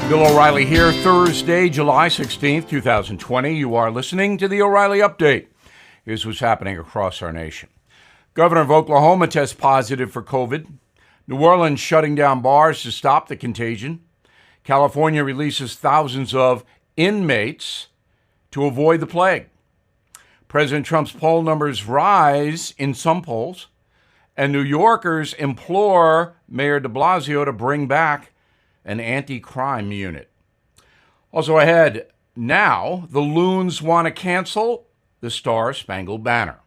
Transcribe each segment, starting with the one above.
Bill O'Reilly here, Thursday, July 16th, 2020. You are listening to the O'Reilly Update. Here's what's happening across our nation. Governor of Oklahoma tests positive for COVID. New Orleans shutting down bars to stop the contagion. California releases thousands of inmates to avoid the plague. President Trump's poll numbers rise in some polls. And New Yorkers implore Mayor de Blasio to bring back an anti-crime unit. Also ahead, now the loons want to cancel the Star Spangled Banner.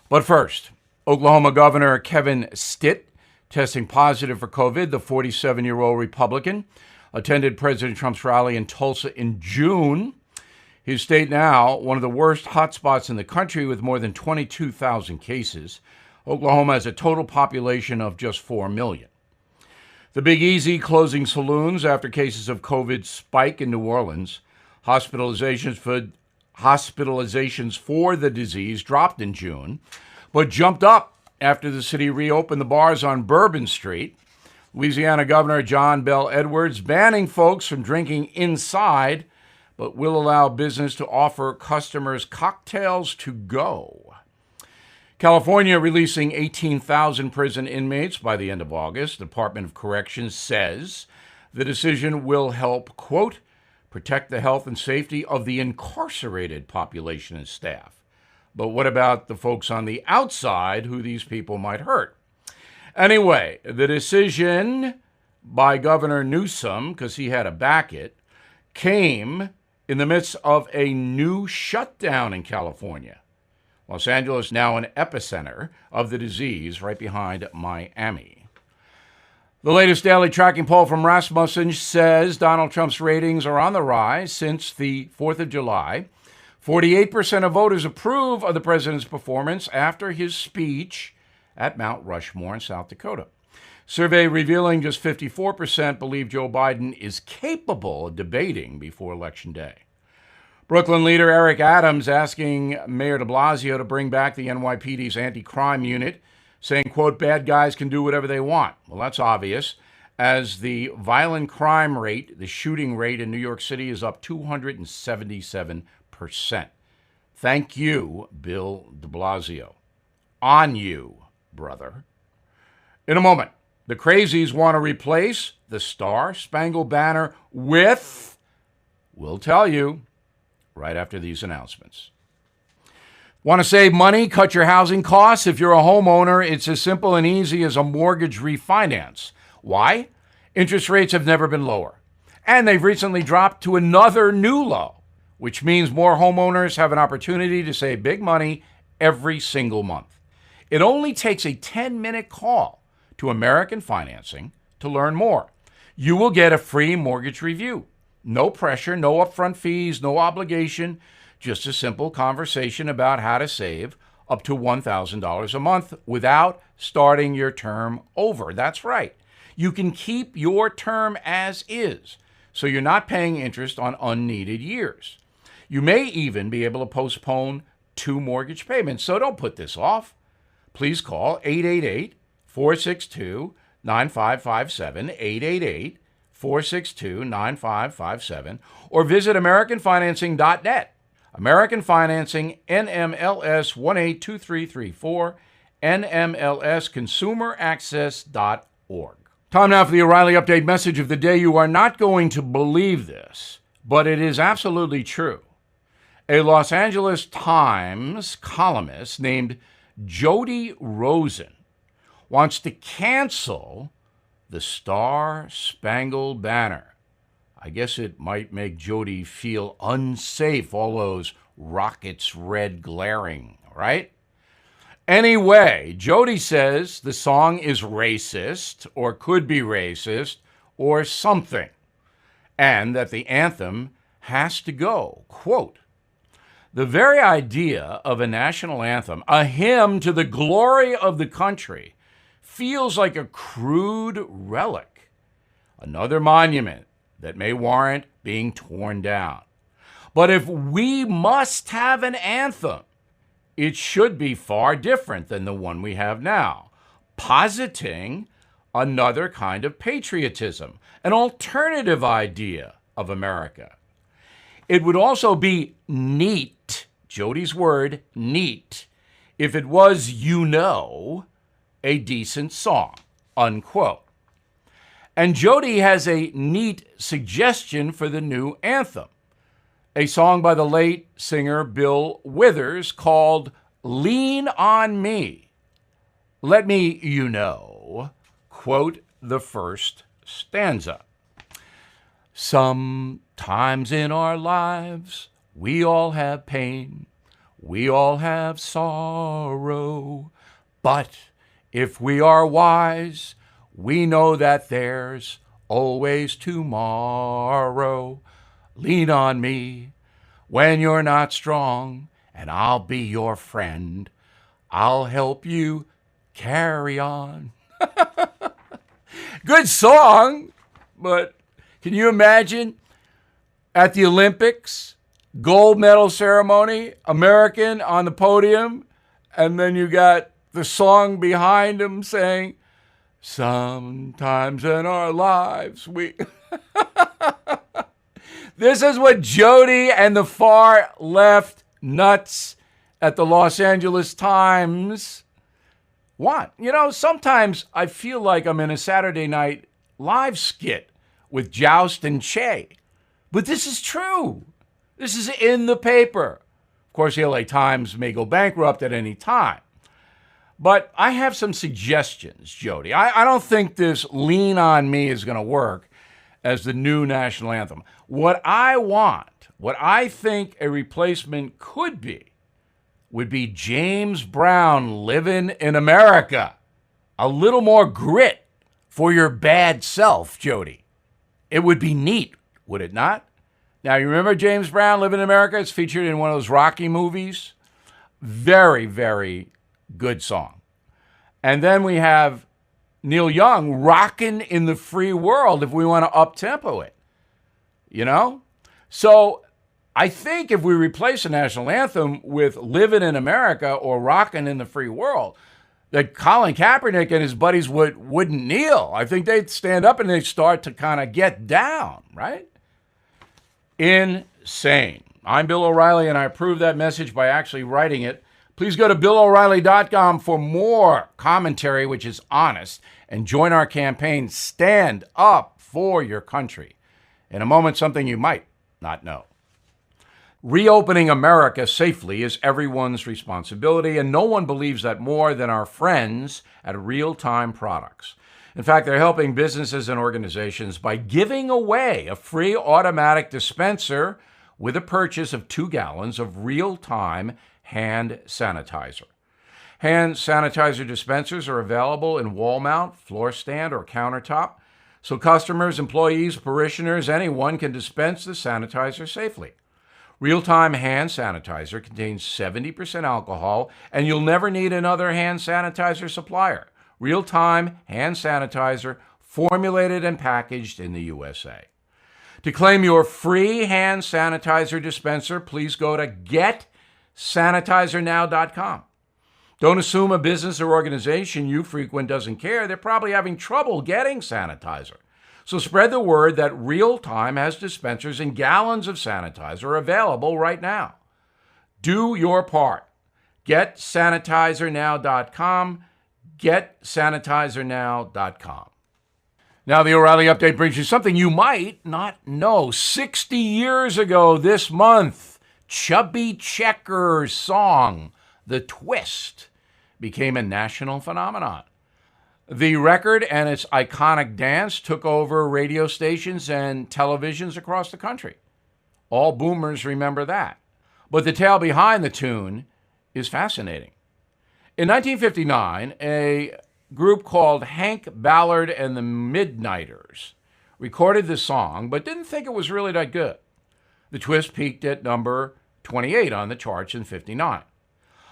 But first, Oklahoma Governor Kevin Stitt testing positive for COVID. The 47-year-old Republican attended President Trump's rally in Tulsa in June. His state now one of the worst hotspots in the country with more than 22,000 cases. Oklahoma has a total population of just 4 million. The Big Easy closing saloons after cases of COVID spike in New Orleans. Hospitalizations for the disease dropped in June, but jumped up after the city reopened the bars on Bourbon Street. Louisiana Governor John Bel Edwards banning folks from drinking inside, but will allow business to offer customers cocktails to go. California releasing 18,000 prison inmates by the end of August. The Department of Corrections says the decision will help, quote, protect the health and safety of the incarcerated population and staff. But what about the folks on the outside who these people might hurt? Anyway, the decision by Governor Newsom, because he had to back it, came in the midst of a new shutdown in California. Los Angeles now an epicenter of the disease right behind Miami. The latest daily tracking poll from Rasmussen says Donald Trump's ratings are on the rise since the 4th of July. 48% of voters approve of the president's performance after his speech at Mount Rushmore in South Dakota. Survey revealing just 54% believe Joe Biden is capable of debating before Election Day. Brooklyn leader Eric Adams asking Mayor de Blasio to bring back the NYPD's anti-crime unit, saying, quote, bad guys can do whatever they want. Well, that's obvious, as the violent crime rate, the shooting rate in New York City is up 277%. Thank you, Bill de Blasio. On you, brother. In a moment, the crazies want to replace the Star Spangled Banner with, we'll tell you, right after these announcements. Want to save money, cut your housing costs? If you're a homeowner, it's as simple and easy as a mortgage refinance. Why? Interest rates have never been lower. And they've recently dropped to another new low, which means more homeowners have an opportunity to save big money every single month. It only takes a 10-minute call to American Financing to learn more. You will get a free mortgage review. No pressure, no upfront fees, no obligation, just a simple conversation about how to save up to $1,000 a month without starting your term over. That's right. You can keep your term as is, so you're not paying interest on unneeded years. You may even be able to postpone 2 mortgage payments, so don't put this off. Please call 888-462-9557, 888-462-9557, or visit AmericanFinancing.net. American Financing, NMLS 182334, NMLSConsumerAccess.org. Time now for the O'Reilly Update message of the day. You are not going to believe this, but it is absolutely true. A Los Angeles Times columnist named Jody Rosen wants to cancel the Star Spangled Banner. I guess it might make Jody feel unsafe, all those rockets red glaring, right? Anyway, Jody says the song is racist, or could be racist, or something, and that the anthem has to go. Quote, the very idea of a national anthem, a hymn to the glory of the country, feels like a crude relic, another monument that may warrant being torn down. But if we must have an anthem, it should be far different than the one we have now, positing another kind of patriotism, an alternative idea of America. It would also be neat, Jody's word, neat, if it was, a decent song, unquote. And Jody has a neat suggestion for the new anthem, a song by the late singer Bill Withers called Lean on Me. Let me, quote the first stanza. Sometimes in our lives, we all have pain, we all have sorrow, but if we are wise, we know that there's always tomorrow. Lean on me when you're not strong, and I'll be your friend. I'll help you carry on. Good song, but can you imagine at the Olympics, gold medal ceremony, American on the podium, and then you got the song behind him saying, sometimes in our lives we... This is what Jody and the far left nuts at the Los Angeles Times want. Sometimes I feel like I'm in a Saturday Night Live skit with Joust and Che. But this is true. This is in the paper. Of course, the LA Times may go bankrupt at any time. But I have some suggestions, Jody. I don't think this Lean on Me is going to work as the new national anthem. What I think a replacement could be, would be James Brown, Living in America. A little more grit for your bad self, Jody. It would be neat, would it not? Now, you remember James Brown, Living in America? It's featured in one of those Rocky movies. Very, very good song. And then we have Neil Young, Rockin' in the Free World, if we want to up-tempo it. So I think if we replace the national anthem with Living in America or Rockin' in the Free World, that Colin Kaepernick and his buddies wouldn't kneel. I think they'd stand up and they'd start to kind of get down, right? Insane. I'm Bill O'Reilly, and I approve that message by actually writing it. Please go to BillO'Reilly.com for more commentary, which is honest, and join our campaign, Stand Up for Your Country. In a moment, something you might not know. Reopening America safely is everyone's responsibility, and no one believes that more than our friends at Real Time Products. In fact, they're helping businesses and organizations by giving away a free automatic dispenser with a purchase of 2 gallons of real-time hand sanitizer. Hand sanitizer dispensers are available in wall mount, floor stand, or countertop, so customers, employees, parishioners, anyone can dispense the sanitizer safely. Real-time hand sanitizer contains 70% alcohol, and you'll never need another hand sanitizer supplier. Real-time hand sanitizer formulated and packaged in the USA. To claim your free hand sanitizer dispenser, please go to getsanitizernow.com. Don't assume a business or organization you frequent doesn't care. They're probably having trouble getting sanitizer. So spread the word that Real Time has dispensers and gallons of sanitizer available right now. Do your part. GetSanitizerNow.com. GetSanitizerNow.com. Now, the O'Reilly Update brings you something you might not know. 60 years ago this month, Chubby Checker's song, The Twist, became a national phenomenon. The record and its iconic dance took over radio stations and televisions across the country. All boomers remember that. But the tale behind the tune is fascinating. In 1959, a group called Hank Ballard and the Midnighters recorded this song, but didn't think it was really that good. The Twist peaked at number 28 on the charts in 59.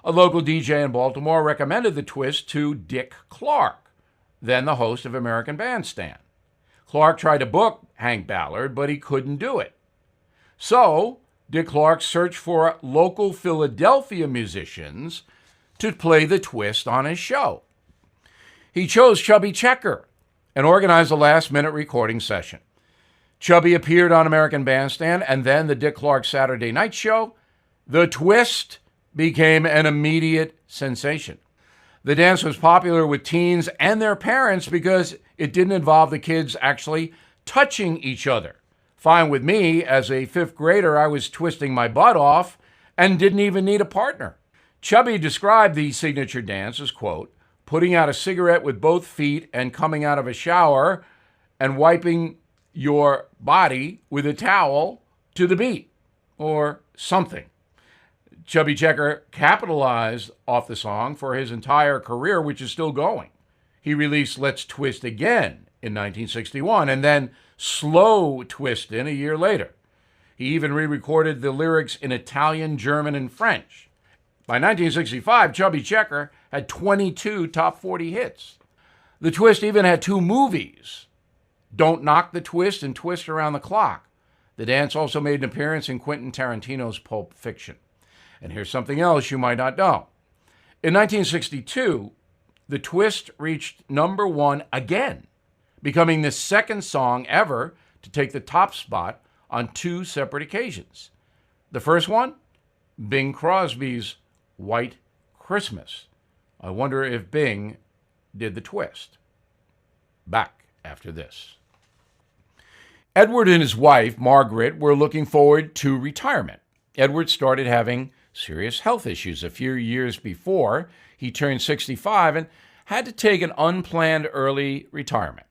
A local DJ in Baltimore recommended the Twist to Dick Clark, then the host of American Bandstand. Clark tried to book Hank Ballard, but he couldn't do it. So Dick Clark searched for local Philadelphia musicians to play the Twist on his show. He chose Chubby Checker, and organized a last-minute recording session. Chubby appeared on American Bandstand and then the Dick Clark Saturday Night Show. The twist became an immediate sensation. The dance was popular with teens and their parents because it didn't involve the kids actually touching each other. Fine with me, as a fifth grader, I was twisting my butt off and didn't even need a partner. Chubby described the signature dance as, quote, putting out a cigarette with both feet and coming out of a shower and wiping your body with a towel to the beat, or something. Chubby Checker capitalized off the song for his entire career, which is still going. He released Let's Twist Again in 1961 and then Slow Twistin' a year later. He even re-recorded the lyrics in Italian, German, and French. By 1965, Chubby Checker had 22 top 40 hits. The twist even had 2 movies, Don't Knock the Twist and Twist Around the Clock. The dance also made an appearance in Quentin Tarantino's Pulp Fiction. And here's something else you might not know. In 1962, the twist reached number 1 again, becoming the second song ever to take the top spot on 2 separate occasions. The first one, Bing Crosby's White Christmas. I wonder if Bing did the twist. Back after this. Edward and his wife, Margaret, were looking forward to retirement. Edward started having serious health issues a few years before he turned 65 and had to take an unplanned early retirement.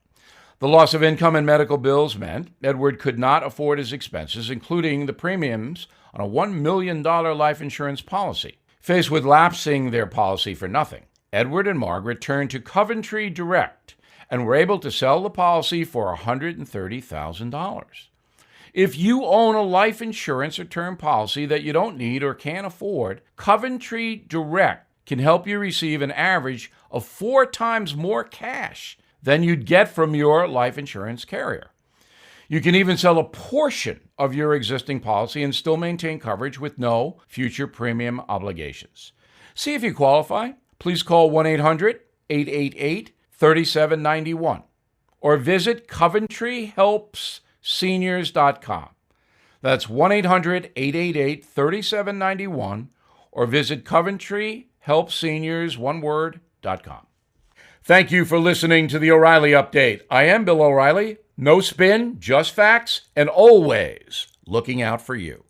The loss of income and medical bills meant Edward could not afford his expenses, including the premiums on a $1 million life insurance policy. Faced with lapsing their policy for nothing, Edward and Margaret turned to Coventry Direct and were able to sell the policy for $130,000. If you own a life insurance or term policy that you don't need or can't afford, Coventry Direct can help you receive an average of 4 times more cash than you'd get from your life insurance carrier. You can even sell a portion of your existing policy and still maintain coverage with no future premium obligations. See if you qualify. Please call 1-800-888-3791 or visit CoventryHelpsSeniors.com. That's 1-800-888-3791 or visit CoventryHelpsSeniors.com. Thank you for listening to the O'Reilly Update. I am Bill O'Reilly. No spin, just facts, and always looking out for you.